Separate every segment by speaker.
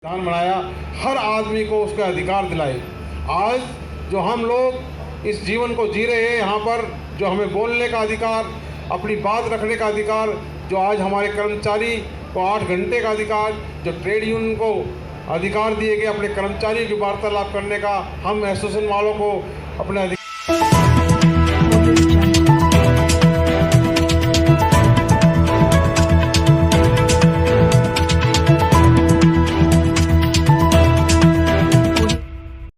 Speaker 1: संविधान बनाया, हर आदमी को उसका अधिकार दिलाए। आज जो हम लोग इस जीवन को जी रहे हैं, यहाँ पर जो हमें बोलने का अधिकार, अपनी बात रखने का अधिकार, जो आज हमारे कर्मचारी को 8 घंटे का अधिकार, जो ट्रेड यूनियन को अधिकार दिए गए अपने कर्मचारियों की वार्तालाप करने का, हम एसोसिएशन वालों को अपने अधिकार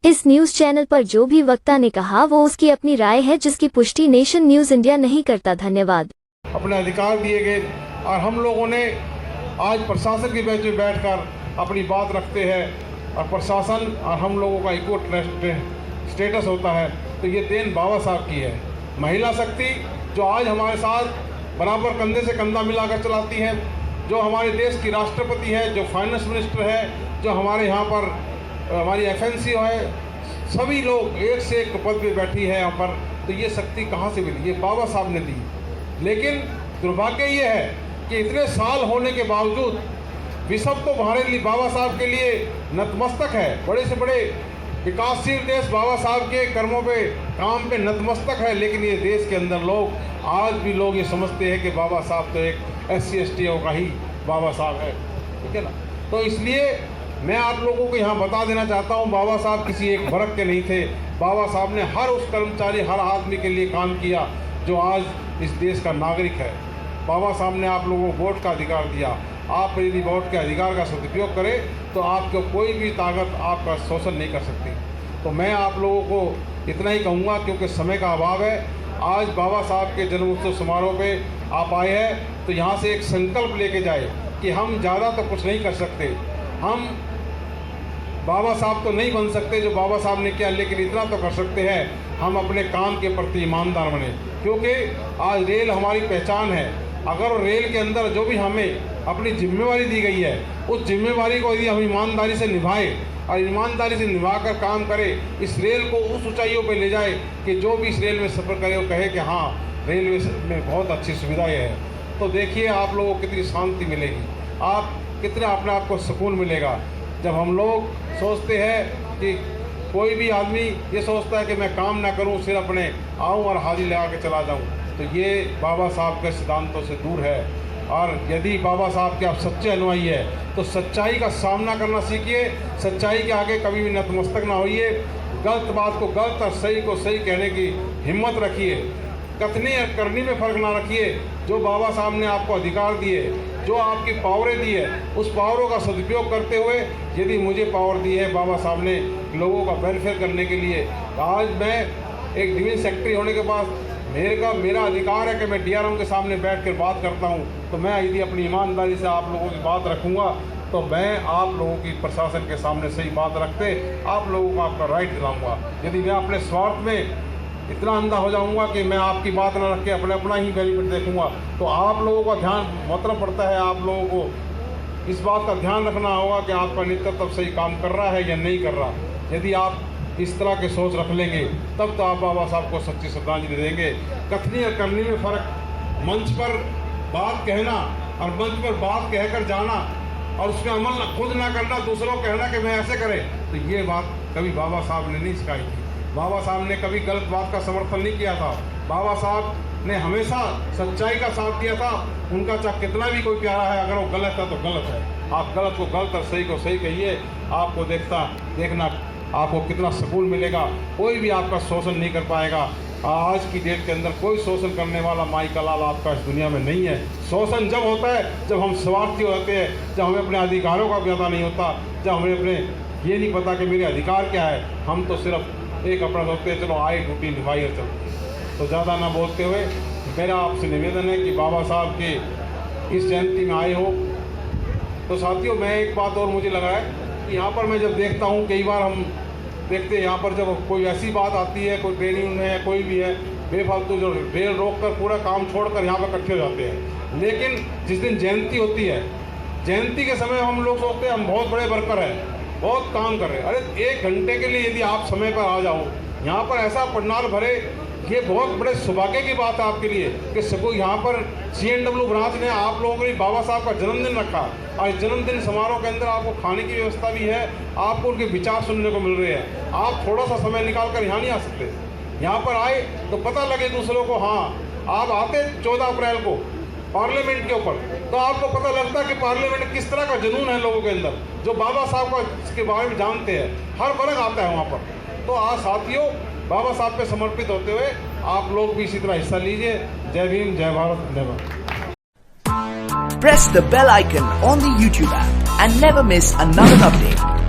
Speaker 2: इस न्यूज चैनल पर जो भी वक्ता ने कहा वो उसकी अपनी राय है, जिसकी पुष्टि नेशन न्यूज इंडिया नहीं करता। धन्यवाद।
Speaker 1: अपने अधिकार दिए गए और हम लोगों ने आज प्रशासन की बेंच में बैठकर अपनी बात रखते हैं और प्रशासन और हम लोगों का इक्वल स्टेटस होता है, तो ये देन बाबा साहब की है। महिला शक्ति जो आज हमारे साथ बराबर कंधे से कंधा मिलाकर चलाती है, जो हमारे देश की राष्ट्रपति है, जो फाइनेंस मिनिस्टर है, जो हमारे यहाँ पर हमारी एफएनसी है, सभी लोग एक से एक पद पे बैठी है यहाँ पर, तो ये शक्ति कहाँ से मिली? ये बाबा साहब ने दी। लेकिन दुर्भाग्य ये है कि इतने साल होने के बावजूद विश्व तो हमारे लिए बाबा साहब के लिए नतमस्तक है। बड़े से बड़े विकासशील देश बाबा साहब के कर्मों पे, काम पे नतमस्तक है, लेकिन ये देश के अंदर लोग आज भी लोग ये समझते हैं कि बाबा साहब तो एक SC ST का ही बाबा साहब है, ठीक है ना। तो इसलिए मैं आप लोगों को यहाँ बता देना चाहता हूँ, बाबा साहब किसी एक वर्ग के नहीं थे। बाबा साहब ने हर उस कर्मचारी, हर आदमी के लिए काम किया जो आज इस देश का नागरिक है। बाबा साहब ने आप लोगों को वोट का अधिकार दिया। आप यदि वोट के अधिकार का सदुपयोग करें तो आपको कोई भी ताकत आपका शोषण नहीं कर सकती। तो मैं आप लोगों को इतना ही कहूँगा, क्योंकि समय का अभाव है। आज बाबा साहब के जन्मोत्सव समारोह पे आप आए हैं, तो यहाँ से एक संकल्प लेके जाए कि हम ज़्यादा तो कुछ नहीं कर सकते, हम बाबा साहब तो नहीं बन सकते जो बाबा साहब ने किया, लेकिन इतना तो कर सकते हैं, हम अपने काम के प्रति ईमानदार बने। क्योंकि आज रेल हमारी पहचान है। अगर रेल के अंदर जो भी हमें अपनी जिम्मेवारी दी गई है, उस जिम्मेवारी को यदि हम ईमानदारी से निभाएं और ईमानदारी से निभाकर काम करें, इस रेल को उस ऊंचाइयों पर ले जाए कि जो भी इस रेल में सफ़र करे वो कहे कि हाँ, रेलवे में बहुत अच्छी सुविधाएँ हैं। तो देखिए आप लोगों को कितनी शांति मिलेगी, आप कितना अपने आप को सुकून मिलेगा। जब हम लोग सोचते हैं कि कोई भी आदमी ये सोचता है कि मैं काम ना करूं, सिर्फ अपने आऊं और हाजिरी लगा के चला जाऊं, तो ये बाबा साहब के सिद्धांतों से दूर है। और यदि बाबा साहब के आप सच्चे अनुयायी है तो सच्चाई का सामना करना सीखिए, सच्चाई के आगे कभी भी नतमस्तक ना होइए, गलत बात को गलत और सही को सही कहने की हिम्मत रखिए, कथनी और करनी में फ़र्क ना रखिए। जो बाबा साहब ने आपको अधिकार दिए, जो आपकी पावरें दी है, उस पावरों का सदुपयोग करते हुए, यदि मुझे पावर दी है बाबा साहब ने लोगों का वेलफेयर करने के लिए, आज मैं एक डिवीजन सेक्रेटरी होने के बाद मेरा अधिकार है कि मैं DRM के सामने बैठ कर बात करता हूं। तो मैं यदि अपनी ईमानदारी से आप लोगों की बात रखूँगा, तो मैं आप लोगों की प्रशासन के सामने सही बात रखते आप लोगों को आपका राइट दिलाऊँगा। यदि मैं अपने स्वार्थ में इतना अंधा हो जाऊंगा कि मैं आपकी बात न रख के अपना ही बेनिफिट देखूंगा, तो आप लोगों का ध्यान मतलब पड़ता है। आप लोगों को इस बात का ध्यान रखना होगा कि आपका नेतृत्व सही काम कर रहा है या नहीं कर रहा। यदि आप इस तरह के सोच रख लेंगे, तब तो आप बाबा साहब को सच्ची श्रद्धांजलि देंगे। कथनी और करनी में फ़र्क, मंच पर बात कहना और मंच पर बात कहकर जाना और उसमें अमल खुद ना करना, दूसरों को कहना कि मैं ऐसे करें, तो ये बात कभी बाबा साहब ने नहीं सिखाई थी। बाबा साहब ने कभी गलत बात का समर्थन नहीं किया था। बाबा साहब ने हमेशा सच्चाई का साथ दिया था। उनका चाहे कितना भी कोई प्यारा है, अगर वो गलत है तो गलत है। आप गलत को गलत और सही को सही कहिए, आपको देखना आपको कितना सुकून मिलेगा। कोई भी आपका शोषण नहीं कर पाएगा। आज की डेट के अंदर कोई शोषण करने वाला माई का लाल आपका इस दुनिया में नहीं है। शोषण जब होता है जब हम स्वार्थी होते हैं, जब हमें अपने अधिकारों का पता नहीं होता, जब हमें अपने ये नहीं पता कि मेरे अधिकार क्या है। हम तो सिर्फ एक अपना सोचते हैं, चलो आई ड्यूटी निभाई और चलते। तो ज़्यादा ना बोलते हुए मेरा आपसे निवेदन है कि बाबा साहब के इस जयंती में आए हो। तो साथियों, मैं एक बात और मुझे लगा है कि यहाँ पर मैं जब देखता हूँ, कई बार हम देखते हैं यहाँ पर जब कोई ऐसी बात आती है, कोई ट्रेनिंग में है, कोई भी है, बेफालतू जो रेल रोक कर पूरा काम छोड़कर यहाँ पर इकट्ठे हो जाते हैं। लेकिन जिस दिन जयंती होती है, जयंती के समय हम लोग सोचते हैं हम बहुत बड़े वर्कर हैं, बहुत काम कर रहे हैं। अरे 1 घंटे के लिए यदि आप समय पर आ जाओ, यहाँ पर ऐसा पंडाल भरे ये बहुत बड़े सौभाग्य की बात है आपके लिए कि सबको यहाँ पर CNW ब्रांच ने आप लोगों के लिए बाबा साहब का जन्मदिन रखा। आज जन्मदिन समारोह के अंदर आपको खाने की व्यवस्था भी है, आपको उनके विचार सुनने को मिल रहे हैं। आप थोड़ा सा समय निकाल कर यहाँ नहीं आ सकते? यहाँ पर आए तो पता लगे दूसरों को। हाँ, आप आते 14 अप्रैल को पार्लियामेंट के ऊपर, तो आपको पता लगता है कि पार्लियामेंट किस तरह का जुनून है लोगों के अंदर, जो बाबा साहब का इसके बारे में जानते हैं। हर वर्ग आता है वहाँ पर। तो आज साथियों, बाबा साहब पे समर्पित होते हुए आप लोग भी इसी तरह हिस्सा लीजिए। जय भीम, जय भारत, जय Bharat.
Speaker 3: Press the bell icon on the YouTube app and never miss another update.